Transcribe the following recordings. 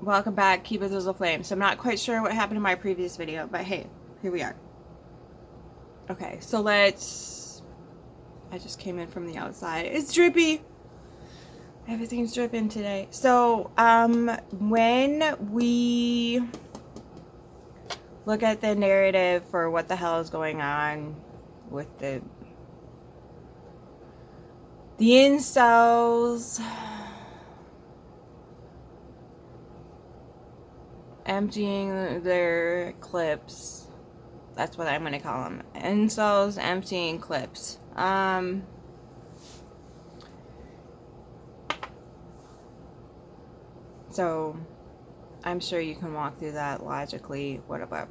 Welcome back, Keepers of the Flame. So I'm not quite sure what happened in my previous video, but hey, here we are. Okay, so let's... I just came in from the outside. It's drippy! Everything's dripping today. So, when we look at the narrative for what the hell is going on with the incels emptying their clips. That's what I'm gonna call them. Incels emptying clips. So I'm sure you can walk through that logically. What about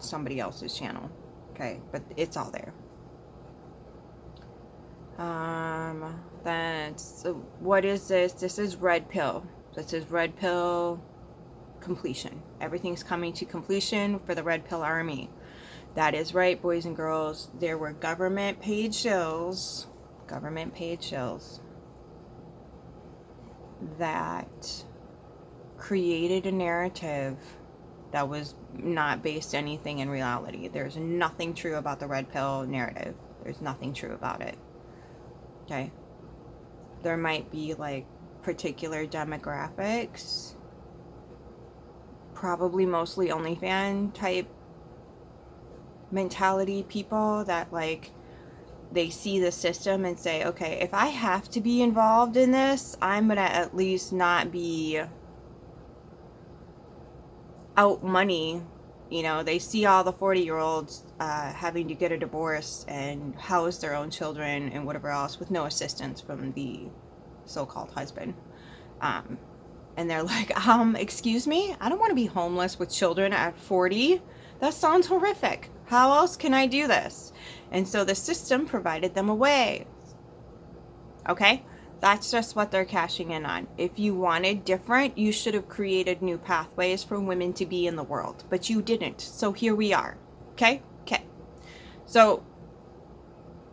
somebody else's channel? Okay, but it's all there. Then so what is this? This is red pill. This is red pill completion. Everything's coming to completion for the red pill army. That is right, boys and girls. There were government paid shills that created a narrative that was not based anything in reality. There's nothing true about the red pill narrative. There's nothing true about it. Okay? There might be like particular demographics, probably mostly OnlyFans type mentality people that like they see the system and say, okay, if I have to be involved in this, I'm gonna at least not be out money. You know, they see all the 40-year-olds having to get a divorce and house their own children and whatever else with no assistance from the so-called husband. And they're like, excuse me? I don't want to be homeless with children at 40. That sounds horrific. How else can I do this? And so the system provided them a way. Okay? That's just what they're cashing in on. If you wanted different, you should have created new pathways for women to be in the world. But you didn't. So here we are. Okay? Okay. So,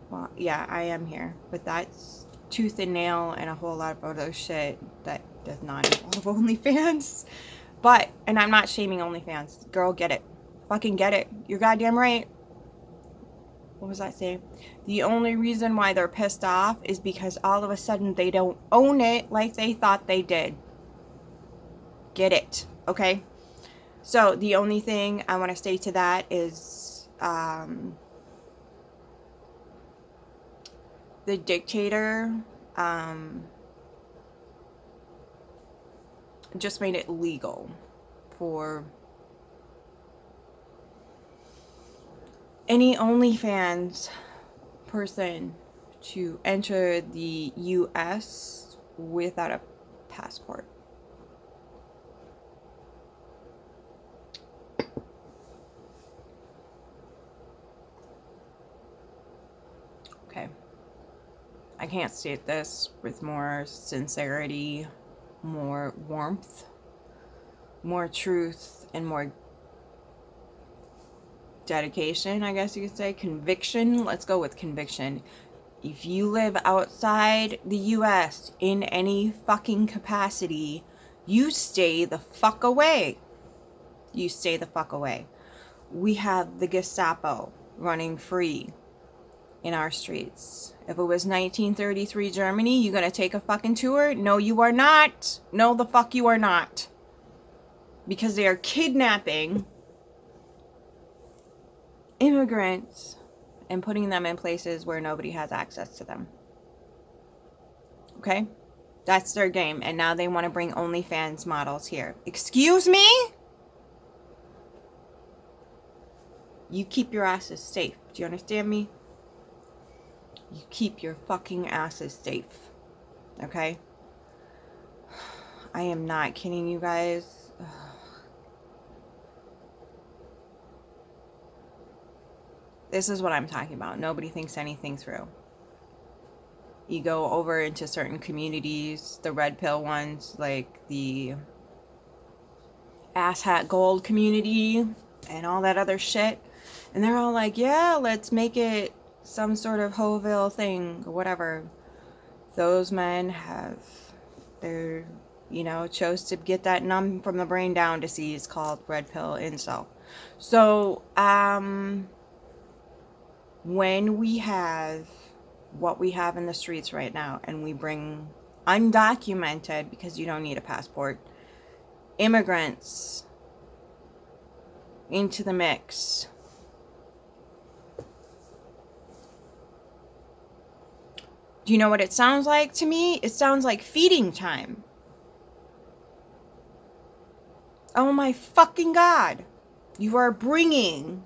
well, yeah, I am here. But that's tooth and nail and a whole lot of other shit that does not involve OnlyFans. But, and I'm not shaming OnlyFans. Girl, get it. Fucking get it. You're goddamn right. What was I saying? The only reason why they're pissed off is because all of a sudden they don't own it like they thought they did. Get it, okay? So the only thing I want to say to that is the dictator just made it legal for any OnlyFans person to enter the US without a passport. Okay. I can't state this with more sincerity, more warmth, more truth, and more dedication, I guess you could say. Conviction. Let's go with conviction. If you live outside the US in any fucking capacity, you stay the fuck away. You stay the fuck away. We have the Gestapo running free in our streets. If it was 1933 Germany, you gonna take a fucking tour? No, you are not. No, the fuck you are not. Because they are kidnapping immigrants and putting them in places where nobody has access to them. Okay? That's their game. And now they want to bring OnlyFans models here. Excuse me? You keep your asses safe. Do you understand me? You keep your fucking asses safe. Okay? I am not kidding you guys. This is what I'm talking about. Nobody thinks anything through. You go over into certain communities, the red pill ones, like the asshat gold community and all that other shit. And they're all like, yeah, let's make it some sort of Hoville thing or whatever. Those men have, they're chose to get that numb from the brain down disease called red pill incel. So, when we have what we have in the streets right now, and we bring undocumented, because you don't need a passport, immigrants into the mix, do you know what it sounds like to me? It sounds like feeding time. Oh my fucking God. You are bringing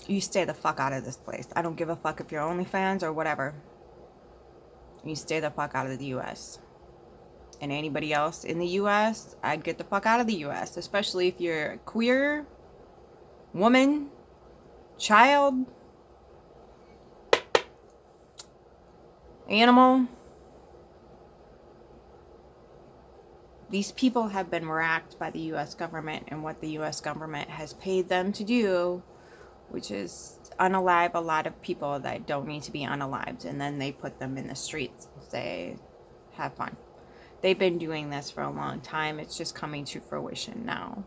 you stay the fuck out of this place. I don't give a fuck if you're OnlyFans or whatever. You stay the fuck out of the US. And anybody else in the US, I'd get the fuck out of the US, especially if you're queer, woman, child, animal. These people have been racked by the US government and what the US government has paid them to do, which is unalive a lot of people that don't need to be unalived, and then they put them in the streets and say, have fun. They've been doing this for a long time. It's just coming to fruition now.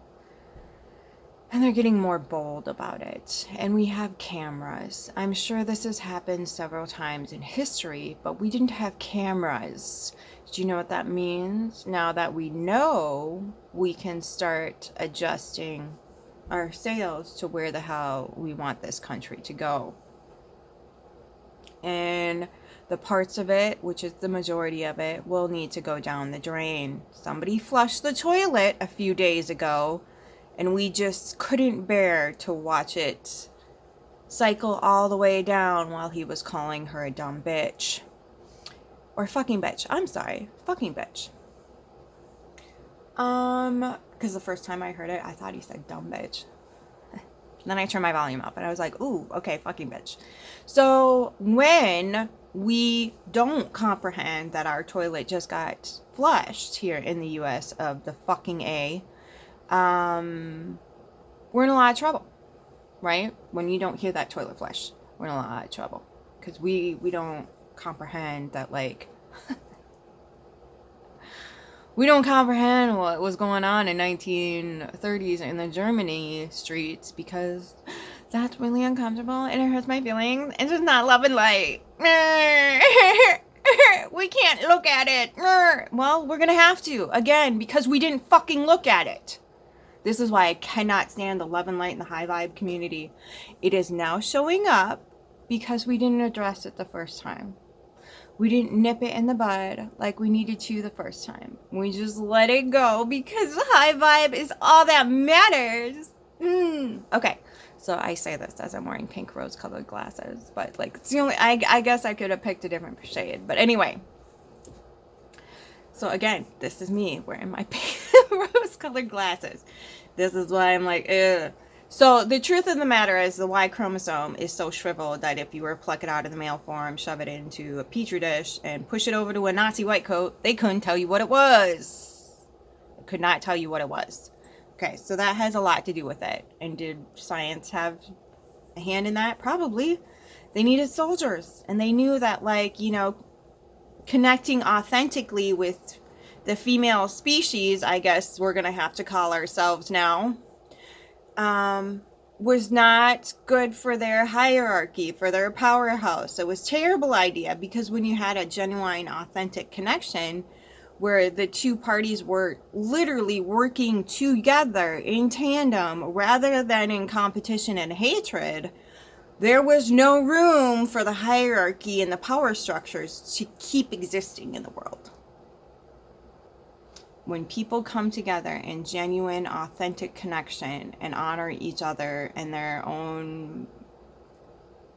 And they're getting more bold about it. And we have cameras. I'm sure this has happened several times in history, but we didn't have cameras. Do you know what that means? Now that we know, we can start adjusting our sails to where the hell we want this country to go. And the parts of it, which is the majority of it, will need to go down the drain. Somebody flushed the toilet a few days ago, and we just couldn't bear to watch it cycle all the way down while he was calling her a dumb bitch. Or fucking bitch. I'm sorry. Fucking bitch. Because the first time I heard it, I thought he said dumb bitch. Then I turned my volume up and I was like, ooh, okay, fucking bitch. So when we don't comprehend that our toilet just got flushed here in the US of the fucking A, we're in a lot of trouble, right? When you don't hear that toilet flush, we're in a lot of trouble. Because we don't comprehend that, like, we don't comprehend what was going on in 1930s in the Germany streets, because that's really uncomfortable and it hurts my feelings. It's just not love and light. We can't look at it. Well, we're gonna have to, again, because we didn't fucking look at it. This is why I cannot stand the love and light in the high vibe community. It is now showing up because we didn't address it the first time. We didn't nip it in the bud like we needed to the first time. We just let it go because high vibe is all that matters. Okay, so I say this as I'm wearing pink rose-colored glasses, but like it's the only. I guess I could have picked a different shade, but anyway. So again, this is me wearing my pink rose-colored glasses. This is why I'm like, ugh. So the truth of the matter is the Y chromosome is so shriveled that if you were to pluck it out of the male form, shove it into a petri dish, and push it over to a Nazi white coat, they couldn't tell you what it was. They could not tell you what it was. Okay, so that has a lot to do with it. And did science have a hand in that? Probably. They needed soldiers. And they knew that, like, connecting authentically with the female species, I guess we're going to have to call ourselves now, was not good for their hierarchy, for their powerhouse. It was a terrible idea, because when you had a genuine, authentic connection where the two parties were literally working together in tandem rather than in competition and hatred, there was no room for the hierarchy and the power structures to keep existing in the world. When people come together in genuine, authentic connection and honor each other in their own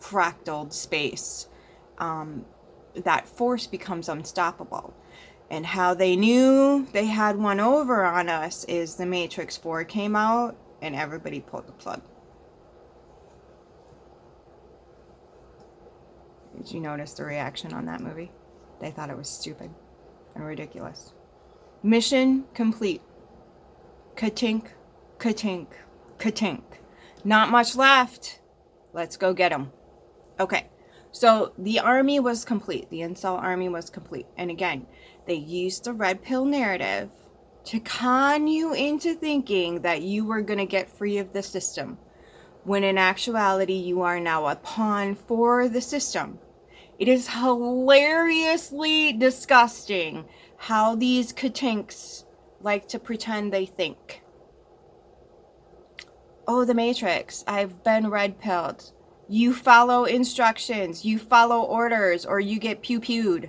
fractaled space, that force becomes unstoppable. And how they knew they had one over on us is the Matrix 4 came out and everybody pulled the plug. Did you notice the reaction on that movie? They thought it was stupid and ridiculous. Mission complete. Ka-tink, ka-tink, ka-tink. Not much left. Let's go get them. Okay. So the army was complete. The incel army was complete. And again, they used the red pill narrative to con you into thinking that you were going to get free of the system, when in actuality you are now a pawn for the system. It is hilariously disgusting how these katinks like to pretend they think. Oh, the Matrix. I've been red pilled. You follow instructions, you follow orders, or you get pew-pewed.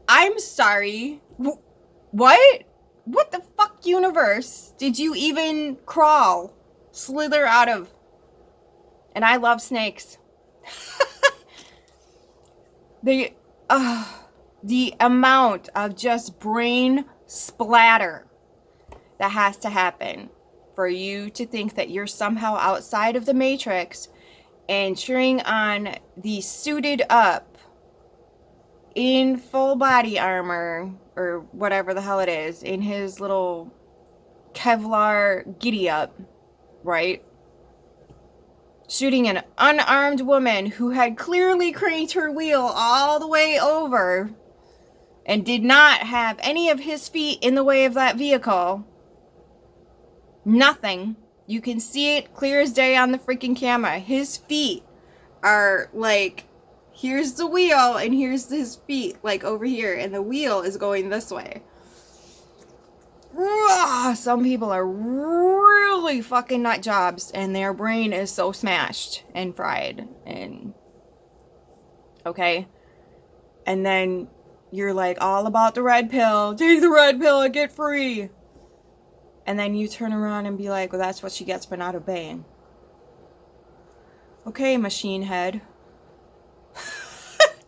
I'm sorry. What? What the fuck universe did you even crawl, slither out of? And I love snakes. The amount of just brain splatter that has to happen for you to think that you're somehow outside of the Matrix and cheering on the suited up in full body armor or whatever the hell it is, in his little Kevlar giddy up, right? Shooting an unarmed woman who had clearly cranked her wheel all the way over and did not have any of his feet in the way of that vehicle. Nothing. You can see it clear as day on the freaking camera. His feet are like, here's the wheel and here's his feet like over here, and the wheel is going this way. Some people are really fucking nut jobs and their brain is so smashed and fried. And okay, and then you're like all about the red pill. Take the red pill and get free. And then you turn around and be like, well, that's what she gets for not obeying. Okay, machine head.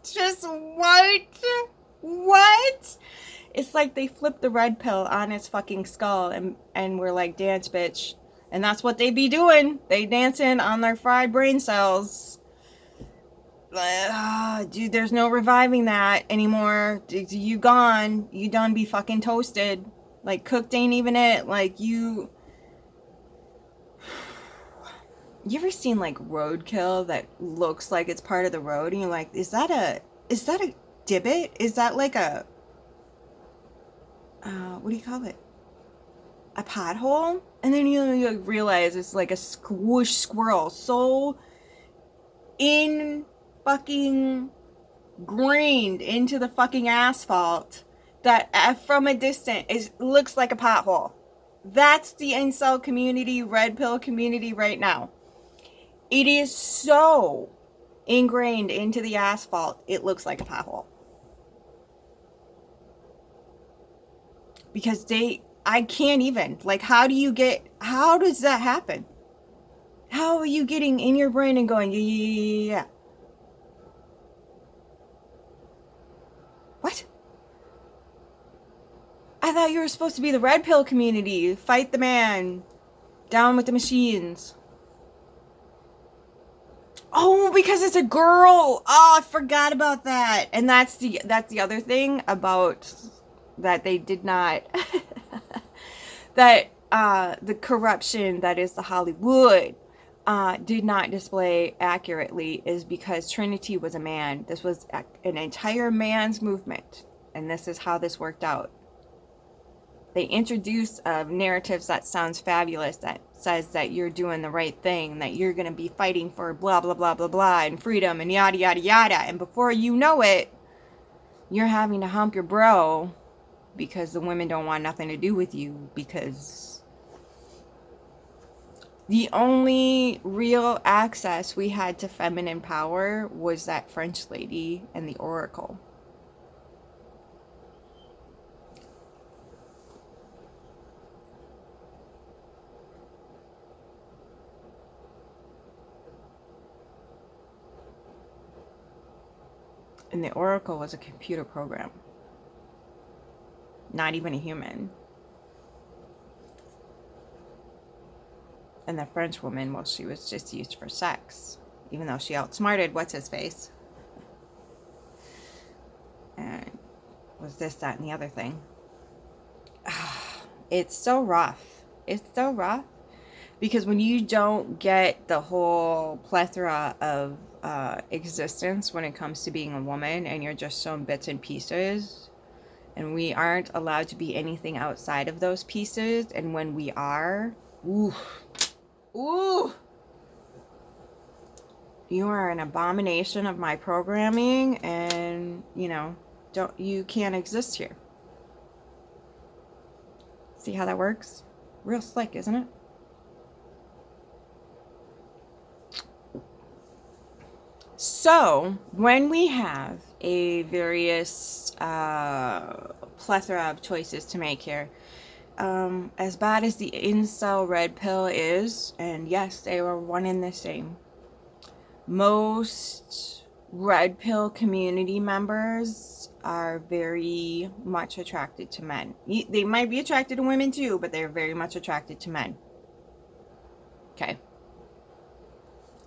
Just what? What? It's like they flipped the red pill on its fucking skull and we're like, dance, bitch. And that's what they be doing. They dancing on their fried brain cells. Dude, there's no reviving that anymore. You gone. You done be fucking toasted. Like, cooked ain't even it. Like, you ever seen, like, roadkill that looks like it's part of the road? And you're like, is that a divot? Is that like a, what do you call it? A pothole? And then you realize it's like a squish squirrel. So in fucking grained into the fucking asphalt that from a distance it looks like a pothole. That's the incel community, red pill community right now. It is so ingrained into the asphalt, it looks like a pothole. Because I can't even. Like, how does that happen? How are you getting in your brain and going, yeah. What? I thought you were supposed to be the red pill community. Fight the man. Down with the machines. Oh, because it's a girl. Oh, I forgot about that. And that's the other thing about that they did not that the corruption that is the Hollywood did not display accurately is because Trinity was a man. This was an entire man's movement, and this is how this worked out. They introduce narratives that sounds fabulous, that says that you're doing the right thing, that you're going to be fighting for blah, blah, blah, blah, blah, and freedom, and yada, yada, yada. And before you know it, you're having to hump your bro because the women don't want nothing to do with you, because the only real access we had to feminine power was that French lady and the Oracle. And the Oracle was a computer program. Not even a human. And the French woman, well, she was just used for sex. Even though she outsmarted what's-his-face. And was this, that, and the other thing. It's so rough. It's so rough. Because when you don't get the whole plethora of existence when it comes to being a woman, and you're just shown bits and pieces, and we aren't allowed to be anything outside of those pieces, and when we are, ooh, ooh, you are an abomination of my programming, and you can't exist here. See how that works? Real slick, isn't it? So, when we have a various plethora of choices to make here, as bad as the incel red pill is, and yes, they are one and the same, most red pill community members are very much attracted to men. They might be attracted to women too, but they're very much attracted to men. Okay.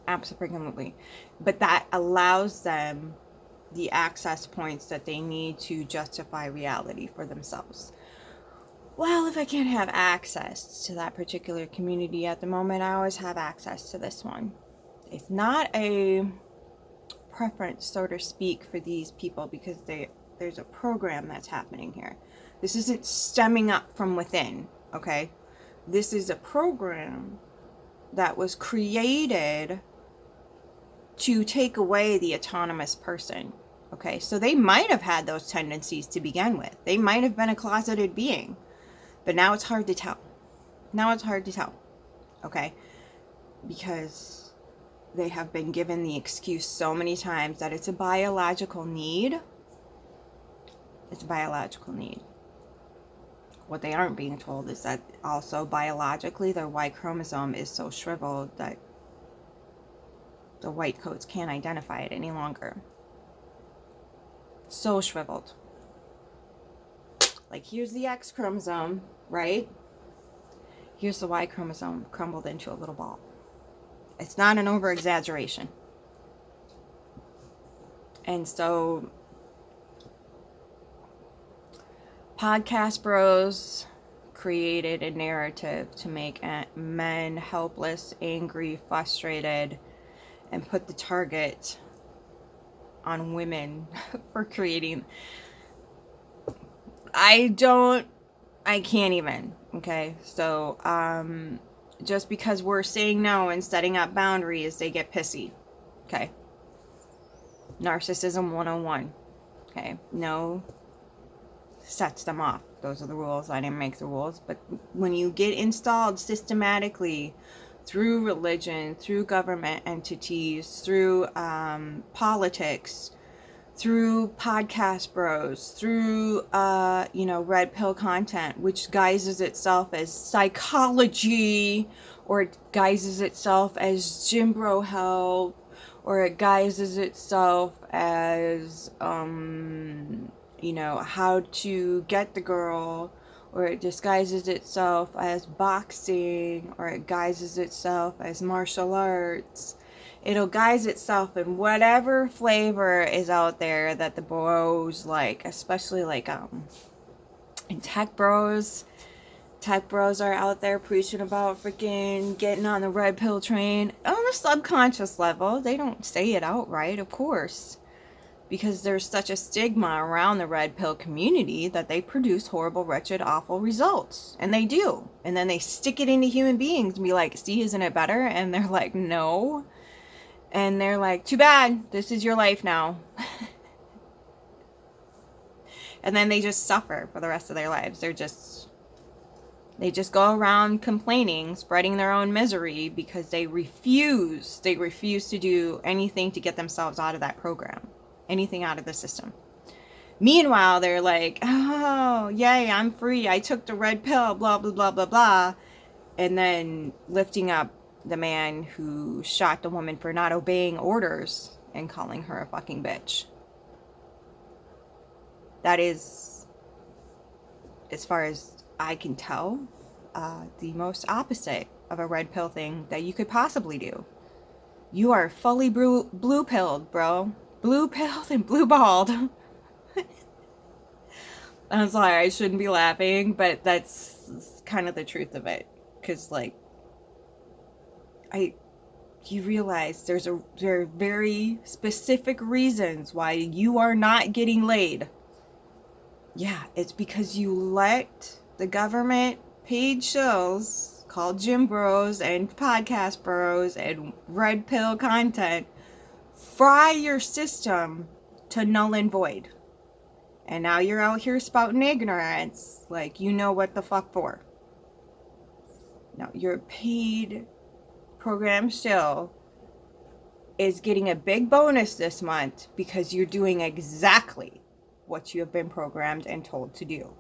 Absolutely. But that allows them the access points that they need to justify reality for themselves. Well, if I can't have access to that particular community at the moment, I always have access to this one. It's not a preference, so to speak, for these people because there's a program that's happening here. This isn't stemming up from within, okay? This is a program that was created to take away the autonomous person. Okay, so they might have had those tendencies to begin with. They might have been a closeted being, but now it's hard to tell. Okay, because they have been given the excuse so many times that it's a biological need. It's a biological need. What they aren't being told is that also biologically their Y chromosome is so shriveled that the white coats can't identify it any longer. So shriveled. Like, here's the X chromosome, right? Here's the Y chromosome crumbled into a little ball. It's not an over-exaggeration. And so, podcast bros created a narrative to make men helpless, angry, frustrated, and put the target on women for creating. I can't even, okay? So, just because we're saying no and setting up boundaries, they get pissy, okay? Narcissism 101, okay? No sets them off. Those are the rules. I didn't make the rules. But when you get installed systematically through religion, through government entities, through politics, through podcast bros, through red pill content, which guises itself as psychology, or it guises itself as gym bro health, or it guises itself as how to get the girl, or it disguises itself as boxing, or it guises itself as martial arts. It'll guise itself in whatever flavor is out there that the bros like, especially like in tech bros. Tech bros are out there preaching about freaking getting on the red pill train on a subconscious level. They don't say it outright, of course, because there's such a stigma around the red pill community that they produce horrible, wretched, awful results. And they do. And then they stick it into human beings and be like, see, isn't it better? And they're like, no. And they're like, too bad, this is your life now. And then they just suffer for the rest of their lives. They just go around complaining, spreading their own misery because they refuse to do anything to get themselves out of that program, anything out of the system. Meanwhile, they're like, oh, yay, I'm free, I took the red pill, blah, blah, blah, blah, blah. And then lifting up the man who shot the woman for not obeying orders and calling her a fucking bitch. That is, as far as I can tell, the most opposite of a red pill thing that you could possibly do. You are fully blue pilled, bro. Blue pilled and blue balled. I'm sorry, I shouldn't be laughing, but that's kind of the truth of it. Because, like, you realize there are very specific reasons why you are not getting laid. Yeah, it's because you let the government paid shows called Gym Bros and Podcast Bros and Red Pill content fry your system to null and void. And now you're out here spouting ignorance like you know what the fuck for. Now, your paid program show is getting a big bonus this month because you're doing exactly what you have been programmed and told to do.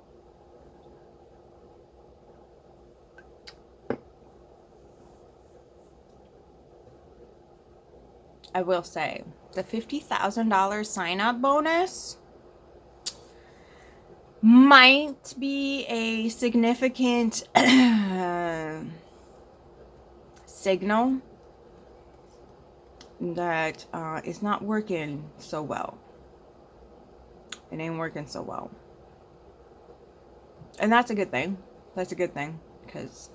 I will say, the $50,000 sign-up bonus might be a significant signal that it's not working so well. It ain't working so well. And that's a good thing. That's a good thing, because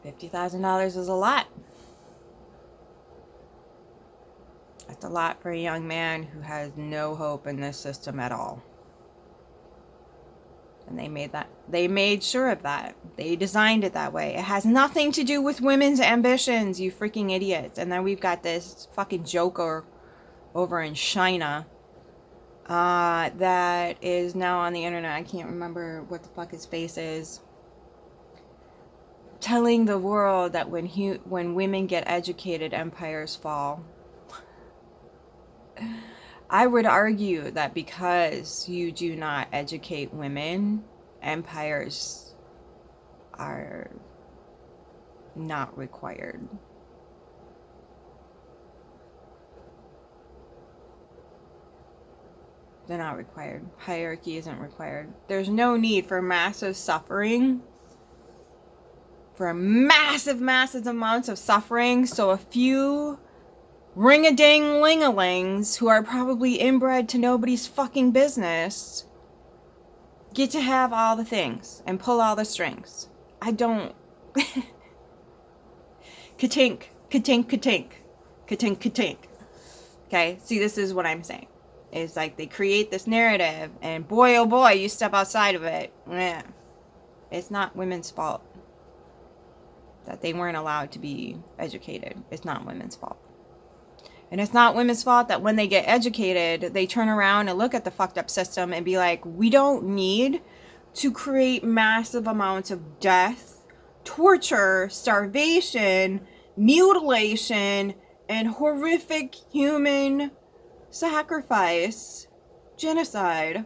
$50,000 is a lot. That's a lot for a young man who has no hope in this system at all. And they made sure of that. They designed it that way. It has nothing to do with women's ambitions, you freaking idiots. And then we've got this fucking joker over in China that is now on the internet. I can't remember what the fuck his face is. Telling the world that when women get educated, empires fall. I would argue that because you do not educate women, empires are not required. They're not required. Hierarchy isn't required. There's no need for massive suffering. For massive amounts of suffering. So a few ring-a-ding-ling-a-lings who are probably inbred to nobody's fucking business get to have all the things and pull all the strings. I don't... Ka-tink, ka-tink, ka-tink. Ka-tink, ka-tink. Okay? See, this is what I'm saying. It's like they create this narrative, and boy, oh boy, you step outside of it. Yeah. It's not women's fault that they weren't allowed to be educated. It's not women's fault. And it's not women's fault that when they get educated, they turn around and look at the fucked up system and be like, we don't need to create massive amounts of death, torture, starvation, mutilation, and horrific human sacrifice, genocide,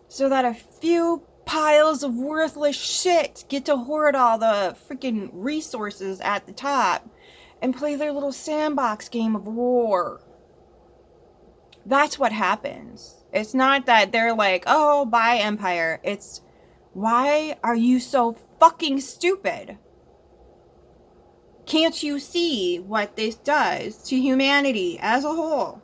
so that a few piles of worthless shit get to hoard all the freaking resources at the top and play their little sandbox game of war. That's what happens. It's not that they're like, oh, bye, empire. It's, why are you so fucking stupid? Can't you see what this does to humanity as a whole?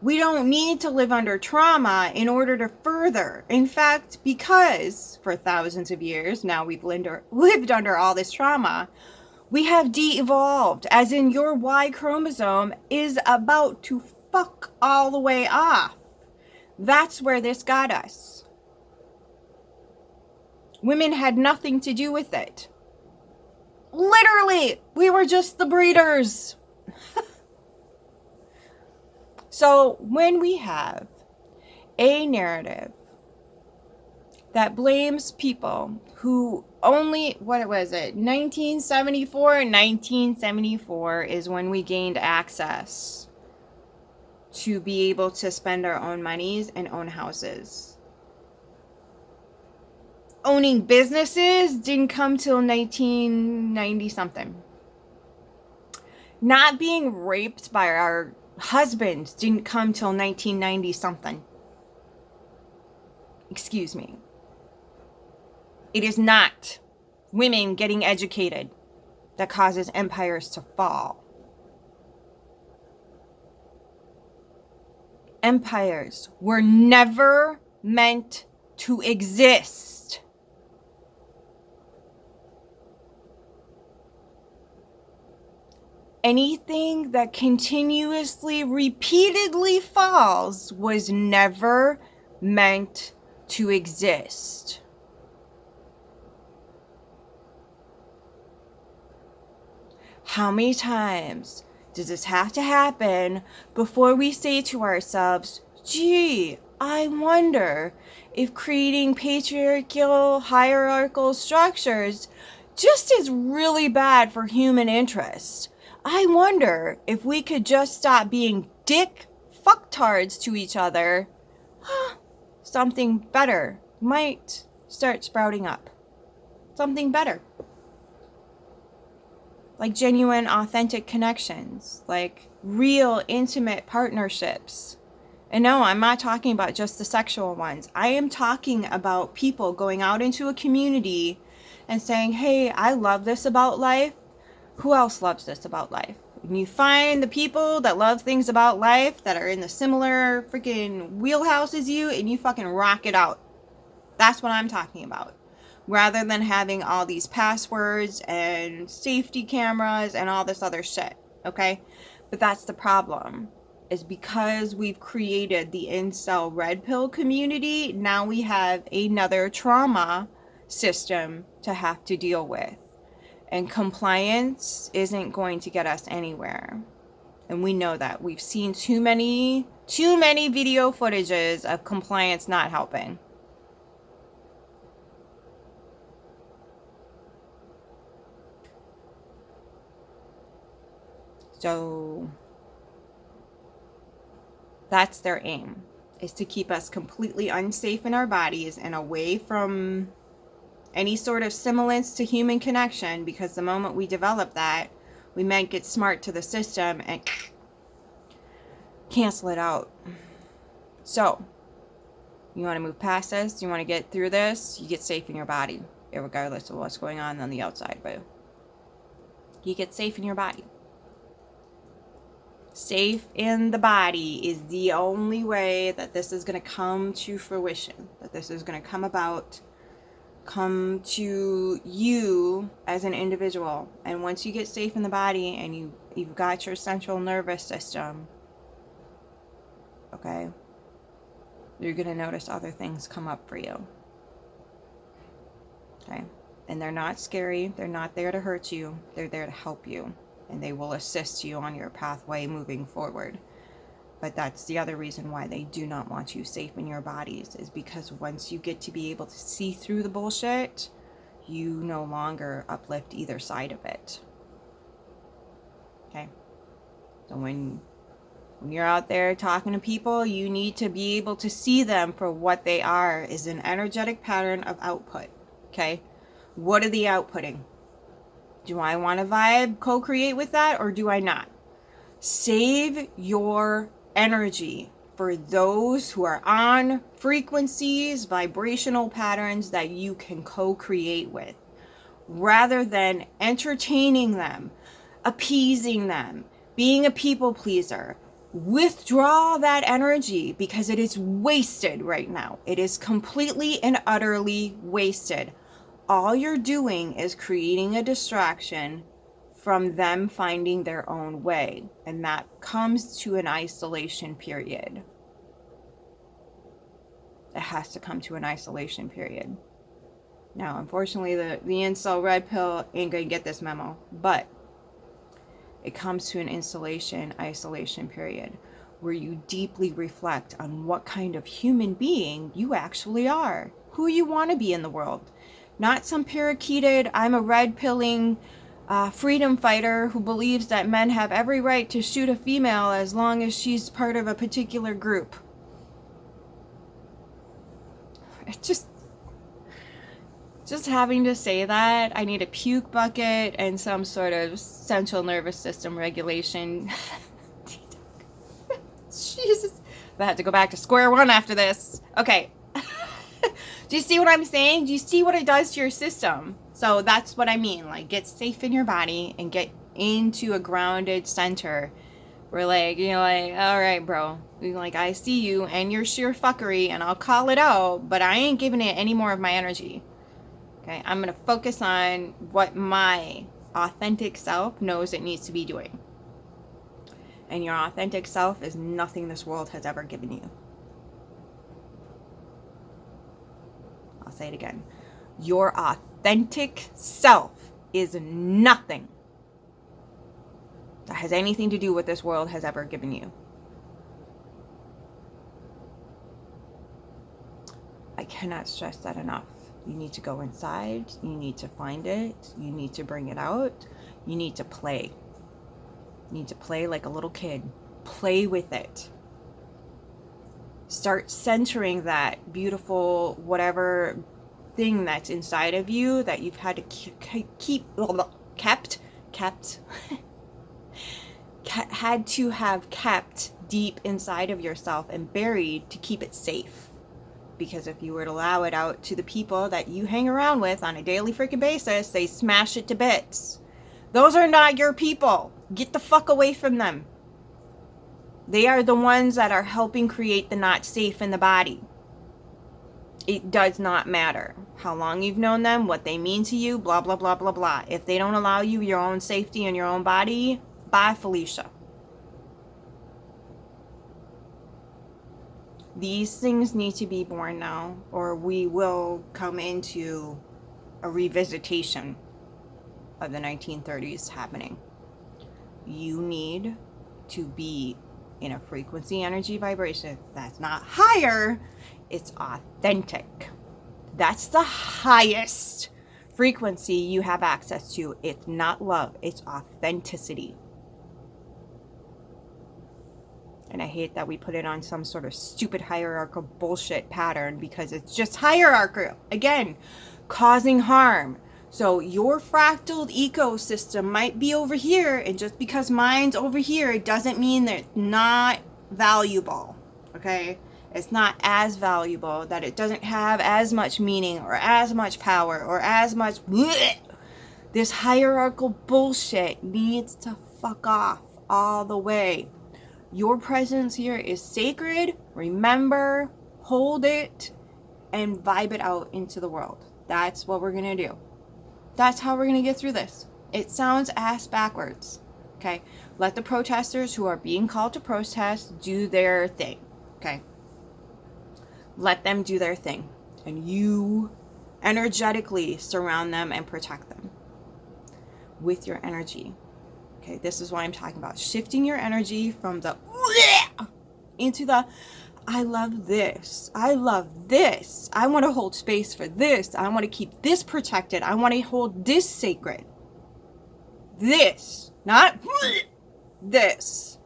We don't need to live under trauma in order to further. In fact, because for thousands of years now we've lived under all this trauma, we have de-evolved, as in your Y chromosome is about to fuck all the way off. That's where this got us. Women had nothing to do with it. Literally, we were just the breeders. So when we have a narrative that blames people who only, what was it, 1974 is when we gained access to be able to spend our own monies and own houses. Owning businesses didn't come till 1990 something. Not being raped by our husbands didn't come till 1990 something. Excuse me. It is not women getting educated that causes empires to fall. Empires were never meant to exist. Anything that continuously, repeatedly falls was never meant to exist. How many times does this have to happen before we say to ourselves, gee, I wonder if creating patriarchal, hierarchical structures just is really bad for human interest? I wonder if we could just stop being dick fucktards to each other. Something better might start sprouting up. Something better. Like genuine, authentic connections, like real, intimate partnerships. And no, I'm not talking about just the sexual ones. I am talking about people going out into a community and saying, hey, I love this about life. Who else loves this about life? And you find the people that love things about life that are in the similar freaking wheelhouse as you, and you fucking rock it out. That's what I'm talking about. Rather than having all these passwords and safety cameras and all this other shit, okay? But that's the problem, is because we've created the incel red pill community, now we have another trauma system to have to deal with. And compliance isn't going to get us anywhere. And we know that. We've seen too many video footages of compliance not helping. So that's their aim, is to keep us completely unsafe in our bodies and away from any sort of semblance to human connection, because the moment we develop that, we might get smart to the system and cancel it out. So, you want to move past this, you want to get through this, you get safe in your body, regardless of what's going on the outside, but you get safe in your body. Safe in the body is the only way that this is going to come to fruition, that this is going to come about, come to you as an individual. And once you get safe in the body and you've got your central nervous system, okay, you're going to notice other things come up for you. Okay? And they're not scary. They're not there to hurt you. They're there to help you. And they will assist you on your pathway moving forward. But that's the other reason why they do not want you safe in your bodies, is because once you get to be able to see through the bullshit, you no longer uplift either side of it. Okay? So when you're out there talking to people, you need to be able to see them for what they are, is an energetic pattern of output. Okay? What are they outputting? Do I want to vibe, co-create with that, or do I not? Save your energy for those who are on frequencies, vibrational patterns that you can co-create with, rather than entertaining them, appeasing them, being a people pleaser. Withdraw that energy, because it is wasted right now. It is completely and utterly wasted. All you're doing is creating a distraction from them finding their own way. And that comes to an isolation period. It has to come to an isolation period. Now, unfortunately, the incel red pill ain't gonna get this memo, but it comes to an isolation period where you deeply reflect on what kind of human being you actually are, who you want to be in the world. Not some parakeeted, I'm a red pilling freedom fighter who believes that men have every right to shoot a female as long as she's part of a particular group. It just having to say that, I need a puke bucket and some sort of central nervous system regulation. Jesus. I have to go back to square one after this. Okay. Do you see what I'm saying? Do you see what it does to your system? So that's what I mean. Like, get safe in your body and get into a grounded center where, like, you know, like, all right, bro. Like, I see you and your sheer fuckery, and I'll call it out, but I ain't giving it any more of my energy. Okay? I'm going to focus on what my authentic self knows it needs to be doing. And your authentic self is nothing this world has ever given you. I'll say it again. Your authentic self is nothing that has anything to do with this world has ever given you. I cannot stress that enough. You need to go inside. You need to find it. You need to bring it out. You need to play. You need to play like a little kid. Play with it. Start centering that beautiful whatever thing that's inside of you that you've had to had to have kept deep inside of yourself and buried to keep it safe. Because if you were to allow it out to the people that you hang around with on a daily freaking basis, they smash it to bits. Those are not your people. Get the fuck away from them. They are the ones that are helping create the not safe in the body. It does not matter how long you've known them, what they mean to you, blah, blah, blah, blah, blah. If they don't allow you your own safety in your own body, bye, Felicia. These things need to be born now, or we will come into a revisitation of the 1930s happening. You need to be in a frequency, energy, vibration that's not higher, it's authentic. That's the highest frequency you have access to. It's not love, it's authenticity. And I hate that we put it on some sort of stupid hierarchical bullshit pattern because it's just hierarchical. Again, causing harm. So your fractal ecosystem might be over here, and just because mine's over here, it doesn't mean that it's not valuable. Okay? It's not as valuable, that it doesn't have as much meaning or as much power or as much bleh. This hierarchical bullshit needs to fuck off all the way. Your presence here is sacred. Remember, hold it, and vibe it out into the world. That's what we're going to do. That's how we're going to get through this. It sounds ass backwards. Okay? Let the protesters who are being called to protest do their thing. Okay? Let them do their thing. And you energetically surround them and protect them with your energy. Okay, this is why I'm talking about shifting your energy from the into the I love this. I love this. I want to hold space for this. I want to keep this protected. I want to hold this sacred. This, not this.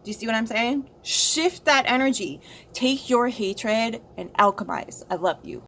Do you see what I'm saying? Shift that energy. Take your hatred and alchemize. I love you.